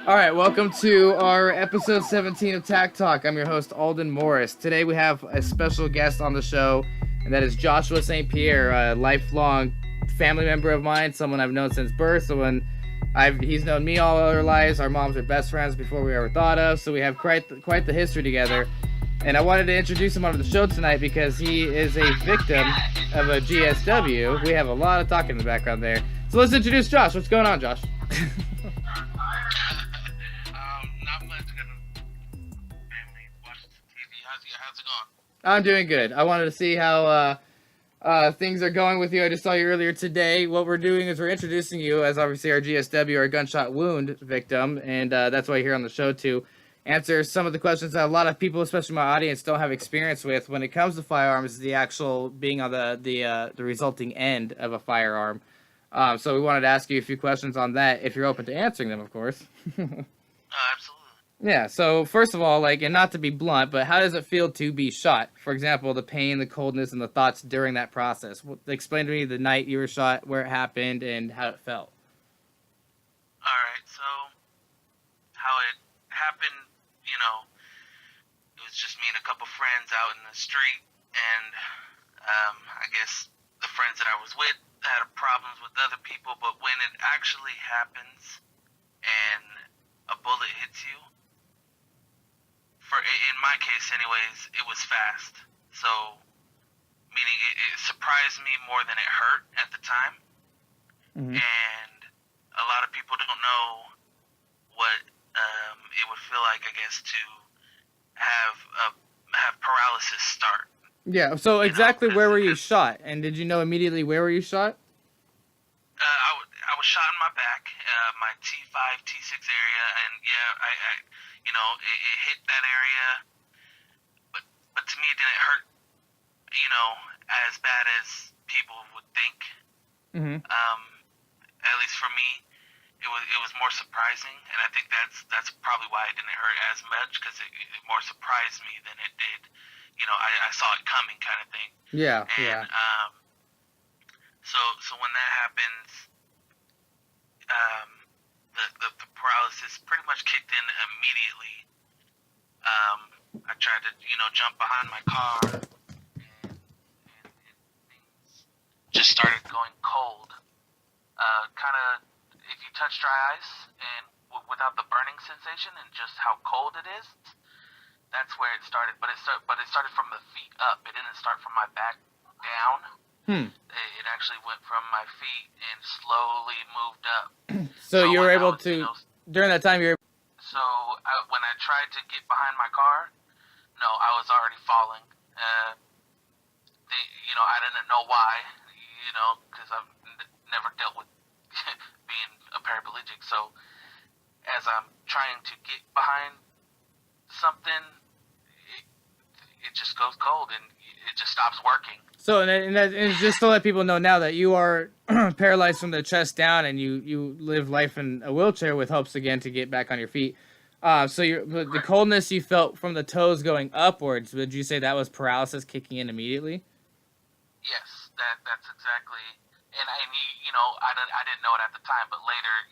All right, welcome to our episode 17 of TACTALK. I'm your host, Alden Morris. Today we have a special guest on the show, and that is Joshua St. Pierre, a lifelong family member of mine, someone I've known since birth, he's known me all our lives. Our moms are best friends before we ever thought of, so we have quite the history together. And I wanted to introduce him onto the show tonight because he is a victim of a GSW. We have a lot of talking in the background there. So let's introduce Josh. What's going on, Josh? Not much. Family watching some TV. How's it going? I'm doing good. I wanted to see how things are going with you. I just saw you earlier today. What we're doing is we're introducing you as obviously our GSW, our gunshot wound victim, and that's why you're here on the show to answer some of the questions that a lot of people, especially my audience, don't have experience with when it comes to firearms. The actual being on the resulting end of a firearm. So we wanted to ask you a few questions on that, if you're open to answering them, of course. Absolutely. Yeah, so first of all, and not to be blunt, but how does it feel to be shot? For example, the pain, the coldness, and the thoughts during that process. Explain to me the night you were shot, where it happened, and how it felt. All right. So how it happened, it was just me and a couple friends out in the street, and I guess the friends that I was with had problems with other people, but when it actually happens and a bullet hits you, in my case anyways, it was fast. So, meaning it surprised me more than it hurt at the time. Mm-hmm. And a lot of people don't know what it would feel like, I guess, to have paralysis start. Yeah, so exactly where were you shot? And did you know immediately where were you shot? I was shot in my back, my T5, T6 area, and yeah, it hit that area, but to me it didn't hurt, as bad as people would think. Mm-hmm. At least for me, it was more surprising, and I think that's probably why it didn't hurt as much, because it more surprised me than it did. I saw it coming, kind of thing. Yeah, and, yeah. So when that happens, the paralysis pretty much kicked in immediately. I tried to, jump behind my car, and things just started going cold. Kind of, if you touch dry ice and without the burning sensation and just how cold it is, that's where it started. But it started from the feet up. It didn't start from my back down. It actually went from my feet and slowly moved up. So you were able to, during that time, So when I tried to get behind my car, no, I was already falling. I didn't know why, because I've never dealt with being a paraplegic. So as I'm trying to get behind something, it just goes cold and it just stops working. So, and just to let people know now that you are paralyzed from the chest down, and you live life in a wheelchair with hopes again to get back on your feet. So the coldness you felt from the toes going upwards, would you say that was paralysis kicking in immediately? Yes, that's exactly. And I didn't know it at the time, but later,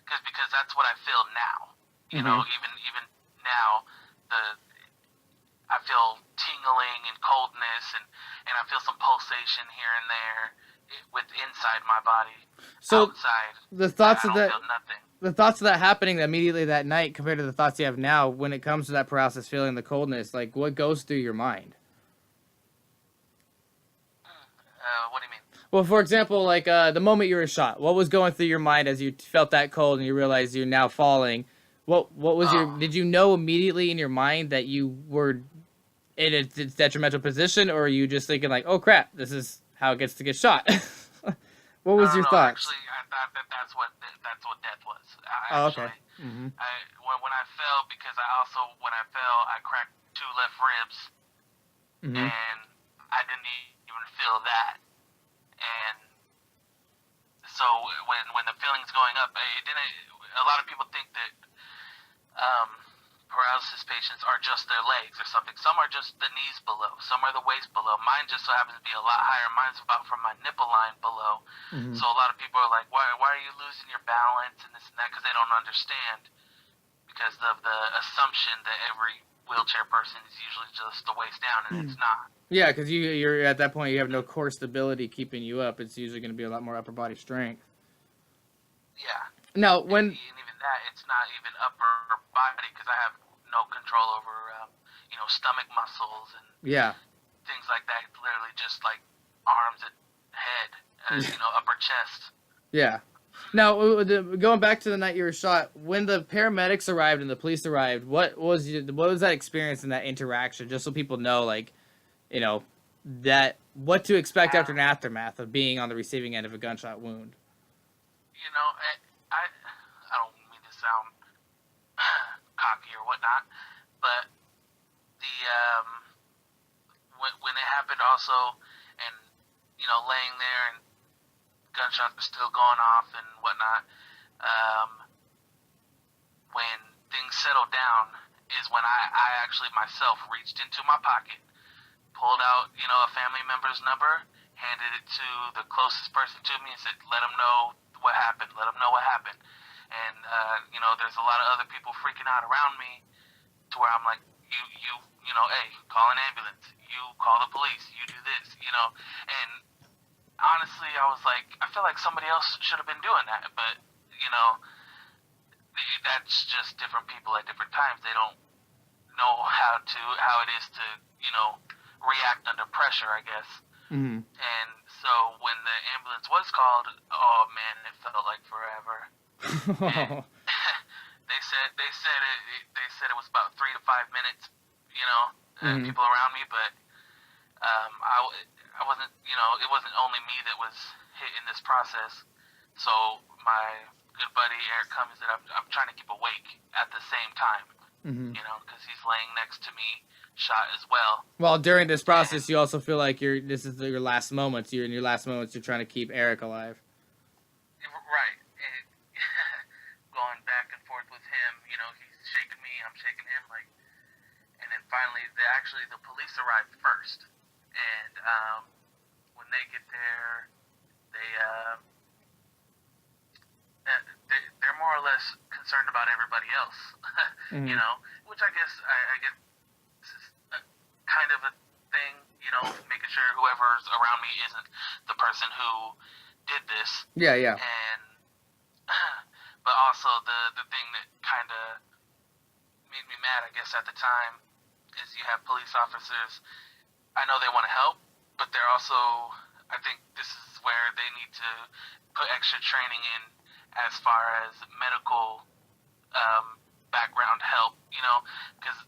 because that's what I feel now. Even now, I feel tingling and coldness, and I feel some pulsation here and there with inside my body. So outside, the thoughts I of don't that, feel nothing. the thoughts of that happening immediately that night compared to the thoughts you have now, when it comes to that paralysis feeling, the coldness, what goes through your mind? What do you mean? Well, for example, the moment you were shot, what was going through your mind as you felt that cold and you realized you're now falling? What was did you know immediately in your mind that you were in a detrimental position, or are you just thinking oh crap, this is how it gets to get shot? What was your thoughts? Actually, I thought that's what death was. Okay. Mm-hmm. When I fell, because when I fell, I cracked 2 left ribs, Mm-hmm. and I didn't even feel that. And so when the feeling's going up, it didn't. A lot of people think that paralysis patients are just their legs or something. Some are just the knees below. Some are the waist below. Mine just so happens to be a lot higher. Mine's about from my nipple line below. Mm-hmm. So a lot of people are like, why are you losing your balance and this and that? Because they don't understand because of the assumption that every wheelchair person is usually just the waist down, and it's not. Yeah, because you're at that point, you have no core stability keeping you up. It's usually going to be a lot more upper body strength. Yeah. Now, and even that, it's not even upper body, because I have no control over, stomach muscles and things like that. It's literally just like arms and head, upper chest. Yeah. Now, going back to the night you were shot, when the paramedics arrived and the police arrived, what was that experience and that interaction? Just so people know, like, that what to expect after an aftermath of being on the receiving end of a gunshot wound. I don't mean to sound cocky or whatnot, but when it happened also, and laying there and gunshots were still going off and whatnot, when things settled down is when I actually myself reached into my pocket, pulled out a family member's number, handed it to the closest person to me, and said, let them know what happened, and there's a lot of other people freaking out around me, to where I'm like, hey, call an ambulance, you call the police, you do this, and honestly, I was like, I feel like somebody else should have been doing that, but that's just different people at different times. They don't know how it is to react under pressure, I guess. Mm-hmm. And so when the ambulance was called, oh man, it felt like forever. They said it was about 3 to 5 minutes, people around me, but I wasn't, it wasn't only me that was hit in this process. So my good buddy Eric comes and I'm trying to keep awake at the same time, because he's laying next to me, shot as well. Well, during this process, you also feel like this is your last moments. You're in your last moments. You're trying to keep Eric alive. Right. And going back and forth with him, he's shaking me, I'm shaking him, and then finally, the police arrived first. And when they get there, they're more or less concerned about everybody else, which I guess I guess this is kind of a thing, making sure whoever's around me isn't the person who did this. Yeah. And but also the thing that kind of made me mad, I guess, at the time, is you have police officers. I know they want to help, but they're also, I think this is where they need to put extra training in as far as medical background help, because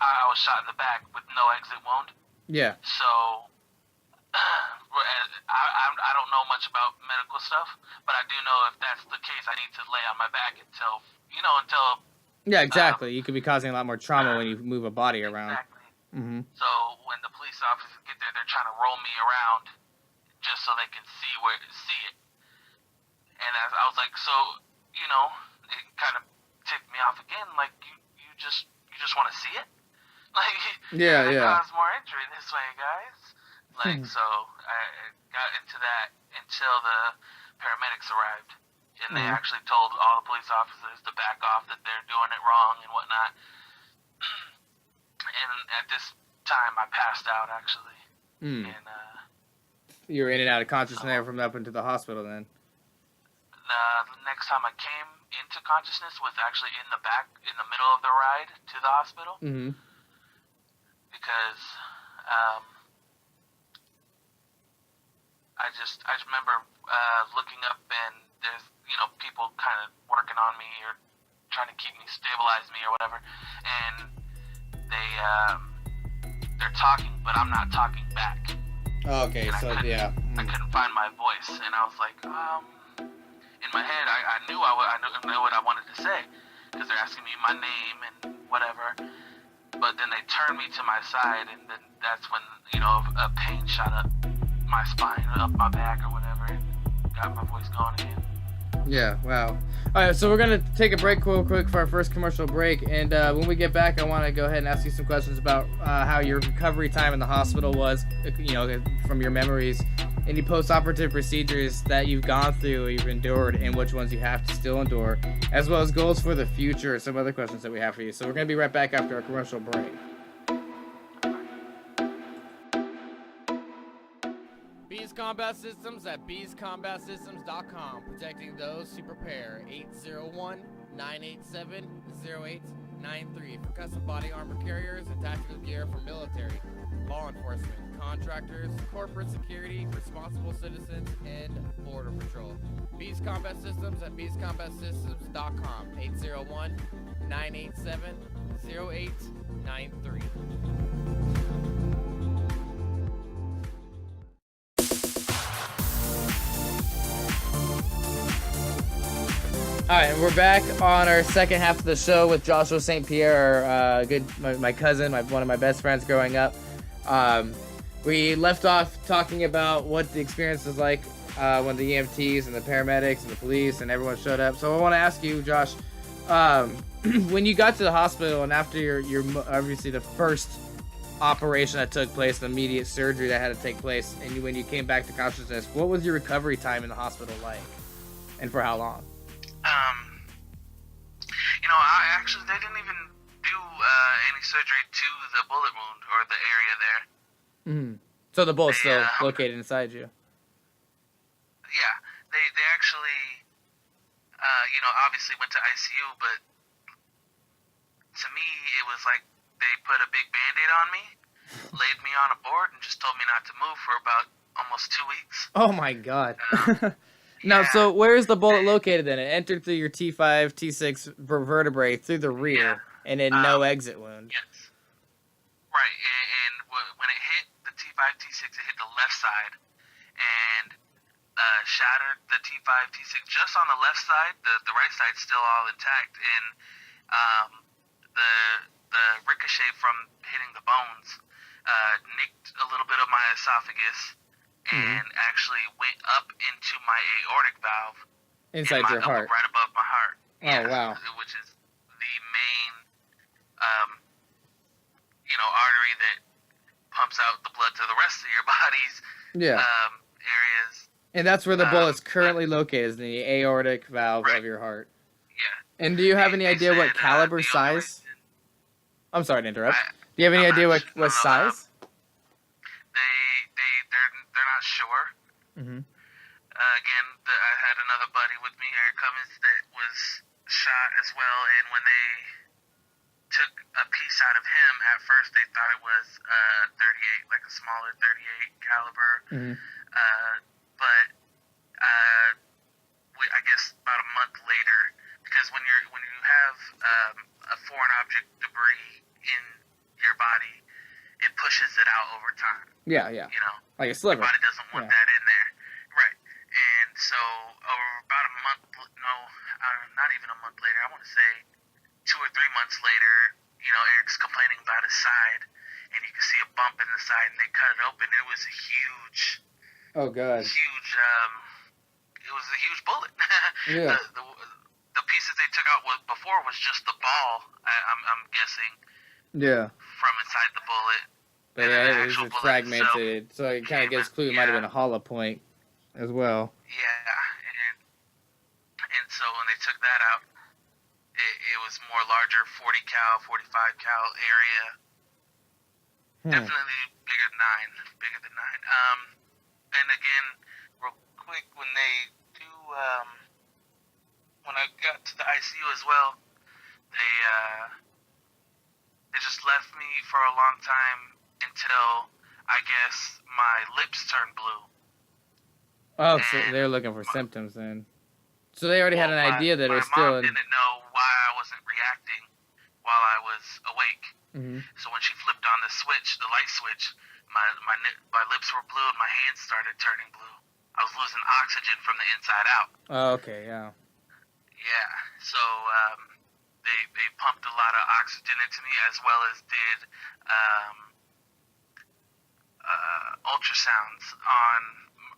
I was shot in the back with no exit wound. Yeah. So I don't know much about medical stuff, but I do know if that's the case, I need to lay on my back until. Yeah, exactly. You could be causing a lot more trauma when you move a body around. Exactly. Mm-hmm. So when the police officers get there, they're trying to roll me around just so they can see it. And as I was like, so it kind of ticked me off again. Like you just want to see it, like yeah. Cause more injury this way, guys. Like so, I got into that until the paramedics arrived, and they actually told all the police officers to back off, that they're doing it wrong and whatnot. And at this time, I passed out, actually. And you were in and out of consciousness from up into the hospital then. The next time I came into consciousness was actually in the middle of the ride to the hospital. Mm-hmm. Because I just remember looking up, and there's people kind of working on me or trying to keep me, stabilize me or whatever, and they're talking, but I'm not talking back. Oh, okay, and so I couldn't find my voice, and I was like, in my head, I knew what I wanted to say, because they're asking me my name and whatever. But then they turned me to my side, and then that's when a pain shot up my spine, up my back or whatever, and got my voice going again. Yeah, wow. All right, so we're going to take a break real quick for our first commercial break, and when we get back, I want to go ahead and ask you some questions about how your recovery time in the hospital was, from your memories, any post-operative procedures that you've gone through or you've endured, and which ones you have to still endure, as well as goals for the future and some other questions that we have for you. So we're going to be right back after our commercial break. Bees Combat Systems at beescombatsystems.com, protecting those who prepare. 801-987-0893 for custom body armor carriers and tactical gear for military, law enforcement, contractors, corporate security, responsible citizens, and border patrol. Bees Combat Systems at beescombatsystems.com. 801-987-0893. All right, and we're back on our second half of the show with Joshua St. Pierre, my cousin, one of my best friends growing up. We left off talking about what the experience was like when the EMTs and the paramedics and the police and everyone showed up. So I want to ask you, Josh, when you got to the hospital and after your obviously the first operation that took place, the immediate surgery that had to take place, and when you came back to consciousness, what was your recovery time in the hospital like, and for how long? They didn't even do any surgery to the bullet wound or the area there. Mm-hmm. So the bullet's still located inside you? Yeah, they actually, obviously went to ICU, but to me, it was like they put a big Band-Aid on me, laid me on a board, and just told me not to move for about almost 2 weeks. Oh my God. Now, so where is the bullet located then? It entered through your T5, T6 vertebrae through the rear, and then no exit wound. Yes. Right, and when it hit the T5, T6, it hit the left side, and shattered the T5, T6 just on the left side. The right side's still all intact, and the ricochet from hitting the bones nicked a little bit of my esophagus, and actually went up into my aortic valve. Inside your heart. Right above my heart. Oh, wow. Which is the main, artery that pumps out the blood to the rest of your body's areas. And that's where the bullet's currently located, is in the aortic valve of your heart. Yeah. And do you have any idea what caliber size? I'm sorry to interrupt. Do you have any idea what size? They're not sure. Mm-hmm. Again, I had another buddy with me, Eric Cummins, that was shot as well, and when they took a piece out of him, at first they thought it was 38, like a smaller 38 caliber. Mm-hmm. But I guess about a month later, because when you have a foreign object debris in your body, it pushes it out over time. Yeah. Like a sliver. Your body doesn't want that in there. Right. And so over about a month, not even a month later, I want to say 2 or 3 months later, Eric's complaining about his side, and you can see a bump in the side, and they cut it open. It was a huge... Oh, God. It was a huge bullet. Yeah. The piece that they took out before was just the ball, I'm guessing. Yeah. From inside the bullet. But yeah, it was fragmented, so it kind of gives clue it might have been a hollow point as well. Yeah, and so when they took that out, it was more larger, 40 cal, 45 cal area. Definitely bigger than 9. And again, real quick, when they do, when I got to the ICU as well, they just left me for a long time until, I guess, my lips turned blue. Oh, so they're looking for symptoms then. So they already had an idea that it was still... My mom didn't know why I wasn't reacting while I was awake. Mm-hmm. So when she flipped on the switch, the light switch, my lips were blue and my hands started turning blue. I was losing oxygen from the inside out. Oh, okay, yeah. Yeah, so they pumped a lot of oxygen into me, as well as did ultrasounds on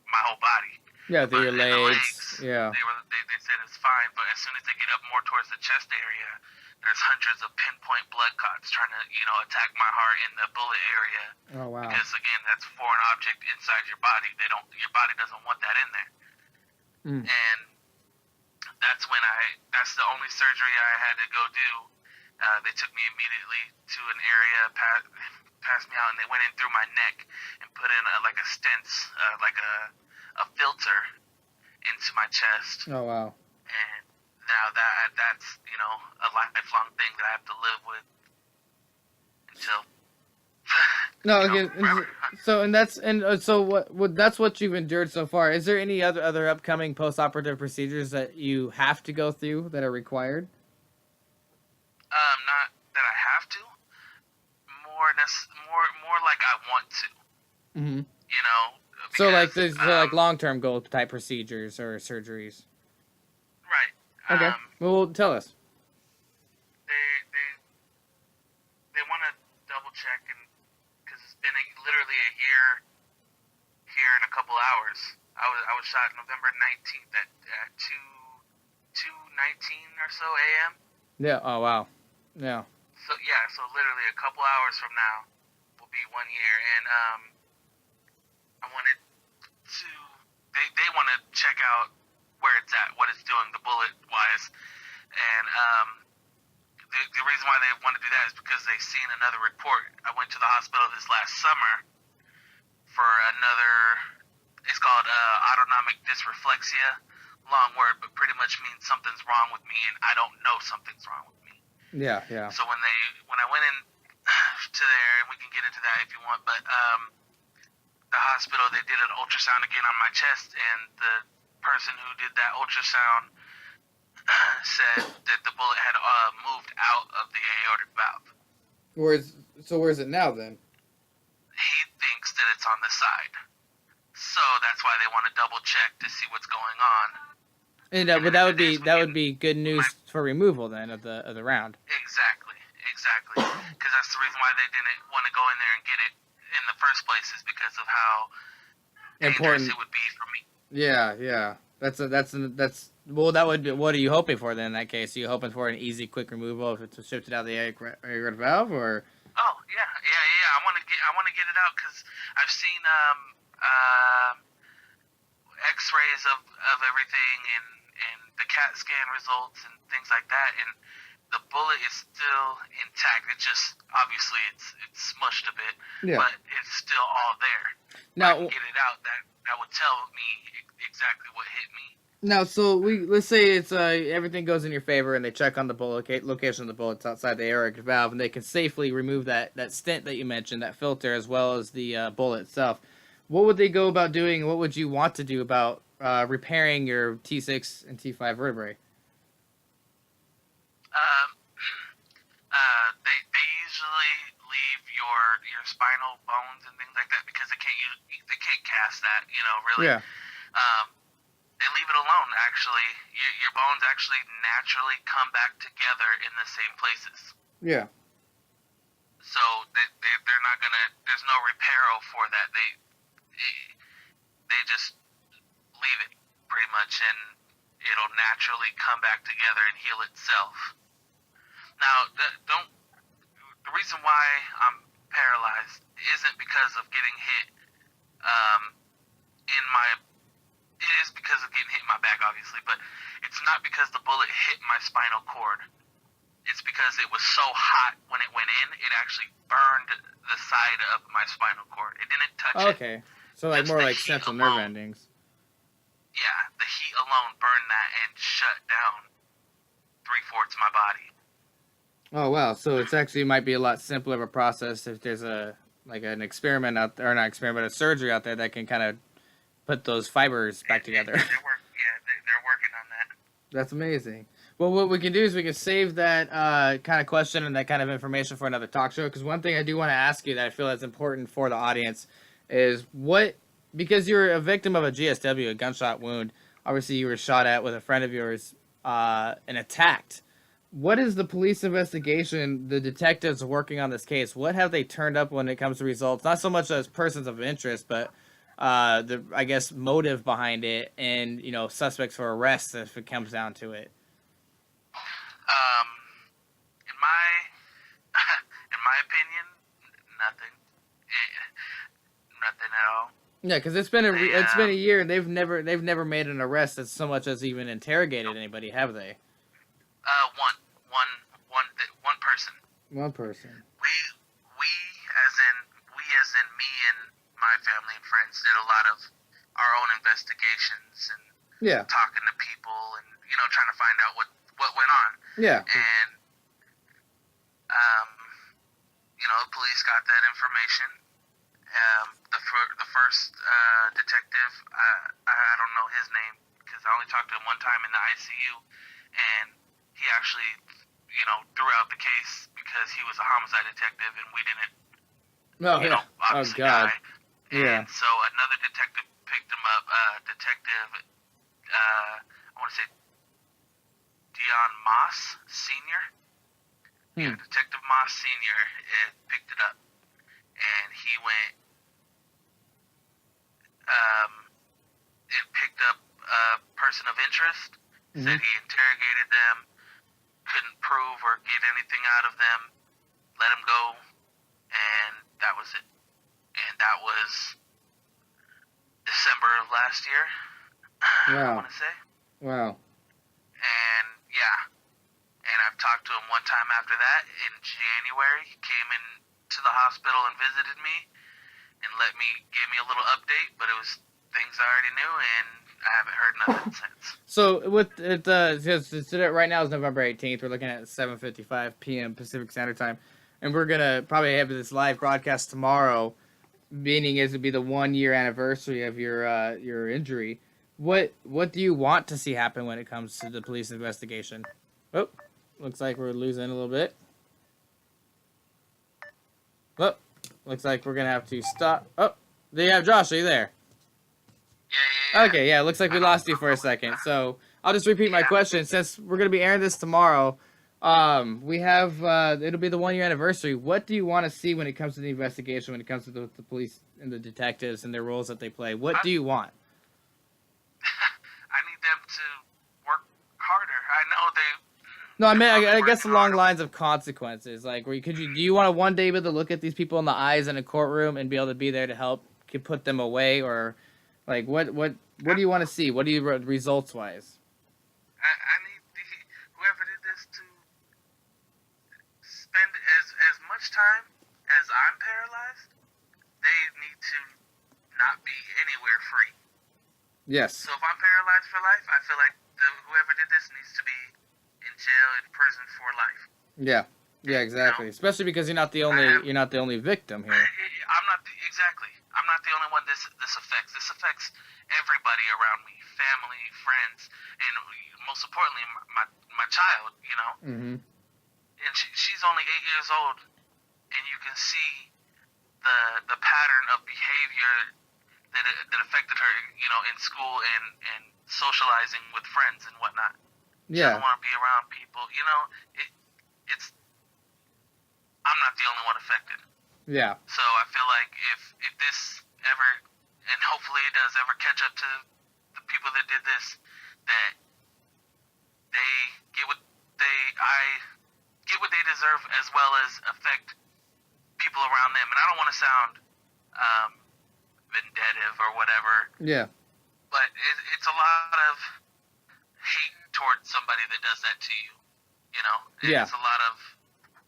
my whole body. Yeah, through your legs. Yeah. They said it's fine, but as soon as they get up more towards the chest area, there's hundreds of pinpoint blood clots trying to, attack my heart in the bullet area. Oh wow. Because again, that's a foreign object inside your body. Your body doesn't want that in there. And that's the only surgery I had to go do. They took me immediately to an area, passed me out, and they went in through my neck and put in like a stent, like a filter into my chest. Oh wow. And now that's a lifelong thing that I have to live with until. No, okay. That's what you've endured so far. Is there any other upcoming post-operative procedures that you have to go through that are required? Not that I have to. More like I want to. Mm-hmm. Because, So like long-term goal type procedures or surgeries. Right. Okay. Well, tell us. They want to double check, and because it's been literally a year here in a couple hours. I was shot November 19th at 2:19 or so a.m. Yeah. Oh wow. Yeah. So literally a couple hours from now will be 1 year, and I wanted to. They want to check out where it's at, what it's doing, the bullet wise, and the reason why they want to do that is because they've seen another report. I went to the hospital this last summer for another. It's called autonomic dysreflexia. Long word, but pretty much means something's wrong with me, and I don't know something's wrong with me. Yeah, yeah. So when I went in to there, and we can get into that if you want, but the hospital, they did an ultrasound again on my chest, and the person who did that ultrasound said that the bullet had moved out of the aortic valve. Where's it now then? He thinks that it's on the side. So that's why they want to double check to see what's going on. And but that would be good news for removal then of the round. Exactly. Because that's the reason why they didn't want to go in there and get it in the first place, is because of how important it would be for me. Yeah. That's well. That would be. What are you hoping for then? In that case, are you hoping for an easy, quick removal if it's shifted out of the aortic valve, or? Oh yeah. I want to get it out because I've seen X-rays of everything and the CAT scan results and things like that, and the bullet is still intact. It just obviously it's smushed a bit, but it's still all there. Now, if I can get it out, that would tell me exactly what hit me. Now, so let's say it's everything goes in your favor, and they check on the bullet location of the bullets outside the aortic valve, and they can safely remove that stent that you mentioned, that filter, as well as the bullet itself. What would they go about doing? What would you want to do about repairing your T6 and T5 vertebrae? They usually leave your spinal bones and things like that because they can't cast that, really. Yeah. They leave it alone. Actually, your bones actually naturally come back together in the same places. Yeah. So they're not gonna. There's no reparo for that. They just leave it pretty much, and it'll naturally come back together and heal itself. Now, the reason why I'm paralyzed isn't because of getting hit it is because of getting hit in my back, obviously, but it's not because the bullet hit my spinal cord. It's because it was so hot when it went in, it actually burned the side of my spinal cord. It didn't touch it. Okay. So like more like central nerve endings. Yeah, the heat alone burned that and shut down 3/4 of my body. Oh wow! So it's actually might be a lot simpler of a process if there's an experiment out there, or not experiment, but a surgery out there that can kind of put those fibers back together. They're working on that. That's amazing. Well, what we can do is we can save that kind of question and that kind of information for another talk show. Because one thing I do want to ask you that I feel is important for the audience is because you're a victim of a GSW, a gunshot wound. Obviously, you were shot at with a friend of yours and attacked. What is the police investigation, the detectives working on this case? What have they turned up when it comes to results? Not so much as persons of interest, but I guess motive behind it, and suspects for arrest if it comes down to it. at all. Yeah, because it's been a year, and they've never made an arrest that's so much as even interrogated anybody, have they? One person. One person. We as in me and my family and friends did a lot of our own investigations and talking to people and trying to find out what went on. Yeah. And the police got that information. The first detective, I don't know his name because I only talked to him one time in the ICU, and he actually threw out the case because he was a homicide detective and we didn't. Obviously God. die. Yeah. And so another detective picked him up. Detective, I want to say Dion Moss Sr. Yeah, Detective Moss Sr. Picked it up, and he went. It picked up a person of interest. Said he interrogated them, couldn't prove or get anything out of them, let him go, and that was it. And that was December of last year. Wow. I want to say. Wow. And yeah, and I've talked to him one time after that in January. He came in to the hospital and visited me and gave me a little update, but it was things I already knew, and I haven't heard nothing since. So with it, right now is November 18th. We're looking at 7:55 p.m. Pacific Standard Time, and we're gonna probably have this live broadcast tomorrow, meaning it would be the 1-year anniversary of your injury. What do you want to see happen when it comes to the police investigation? Oh, looks like we're losing a little bit. Oh, looks like we're gonna have to stop. Oh, do you have Josh? Are you there? Yeah. Okay, yeah, looks like we lost you for a second. So I'll just repeat my question. Since we're going to be airing this tomorrow, we have, it'll be the 1-year anniversary. What do you want to see when it comes to the investigation, when it comes to the police and the detectives and their roles that they play? What do you want? I need them to work harder. I know they... No, I mean, I guess along lines of consequences. Like, do you want to one day be able to look at these people in the eyes in a courtroom and be able to be there to help put them away, or... Like, what do you want to see? What do you results-wise? I need whoever did this to spend as much time as I'm paralyzed. They need to not be anywhere free. Yes. So if I'm paralyzed for life, I feel like whoever did this needs to be in jail, in prison for life. Yeah. Yeah, exactly. Especially because you're not the only victim here. Exactly. I'm not the only one this affects. This affects everybody around me, family, friends, and most importantly, my child. Mm-hmm. And she's only 8 years old, and you can see the pattern of behavior that affected her, in school and socializing with friends and whatnot. She doesn't want to be around people. It's I'm not the only one affected. Yeah. So I feel like if this ever, and hopefully it does ever catch up to the people that did this, that they get what they deserve, as well as affect people around them. And I don't want to sound vindictive or whatever. Yeah. But it's a lot of hate towards somebody that does that to you. It's a lot of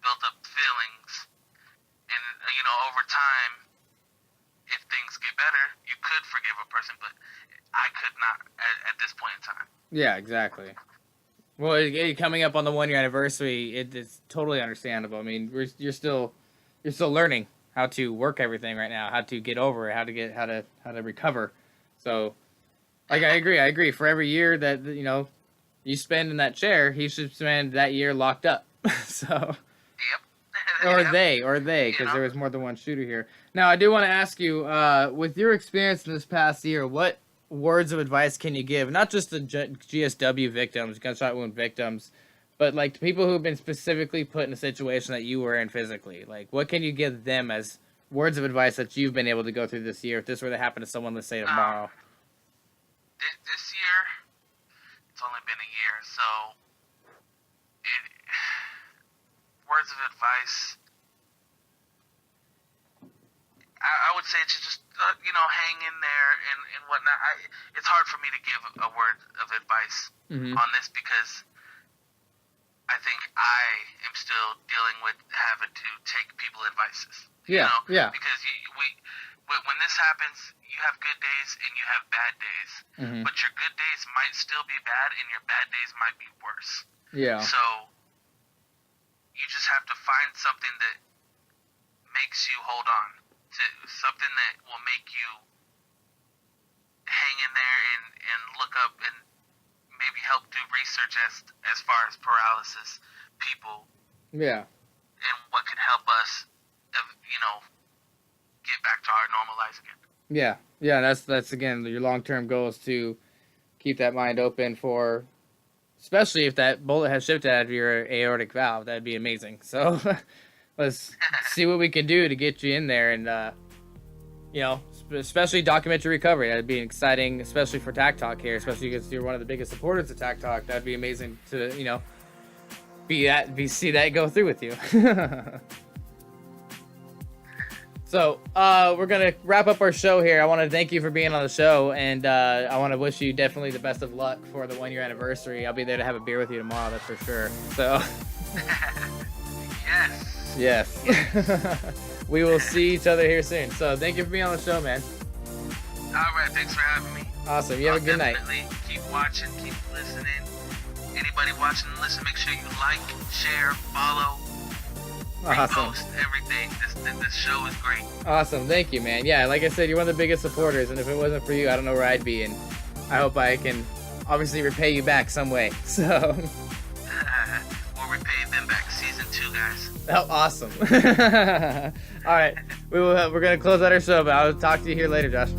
built up feelings. And, over time, if things get better, you could forgive a person, but I could not at this point in time. Yeah, exactly. Well, coming up on the 1-year anniversary, it's totally understandable. I mean, you're still learning how to work everything right now, how to get over it, how to recover. So, like, I agree. For every year that you spend in that chair, he should spend that year locked up. So. Yep. Or they, because there was more than one shooter here. Now, I do want to ask you, with your experience in this past year, what words of advice can you give? Not just the GSW victims, gunshot wound victims, but like to people who have been specifically put in a situation that you were in physically. Like, what can you give them as words of advice that you've been able to go through this year? If this were to happen to someone, let's say tomorrow. This year, it's only been a year, so words of advice. I would say to just hang in there and whatnot. It's hard for me to give a word of advice on this because I think I am still dealing with having to take people advices. Yeah, yeah. Because when this happens, you have good days and you have bad days, but your good days might still be bad and your bad days might be worse. Yeah. So you just have to find something that makes you hold on to something that will make you hang in there and look up and maybe help do research as far as paralysis people. Yeah. And what could help us, get back to our normal lives again. Yeah. Yeah. That's again, your long-term goal is to keep that mind open for, especially if that bullet has shifted out of your aortic valve. That'd be amazing. So let's see what we can do to get you in there and, especially documentary recovery. That'd be exciting, especially for TACTALK here, especially because you're one of the biggest supporters of TACTALK. That'd be amazing to, see that go through with you. So, we're going to wrap up our show here. I want to thank you for being on the show, and I want to wish you definitely the best of luck for the 1-year anniversary. I'll be there to have a beer with you tomorrow, that's for sure. So, yes. We will see each other here soon. So, thank you for being on the show, man. All right, thanks for having me. Awesome. You have a good night. Keep watching, keep listening. Anybody watching and listening, make sure you like, share, follow, repost everything. This show is great. Awesome. Thank you, man. Yeah, like I said, you're one of the biggest supporters, and if it wasn't for you, I don't know where I'd be, and I hope I can obviously repay you back some way. So we'll repay them back. Season 2, guys. Oh, awesome. All right. We're going to close out our show, but I'll talk to you here later, Josh.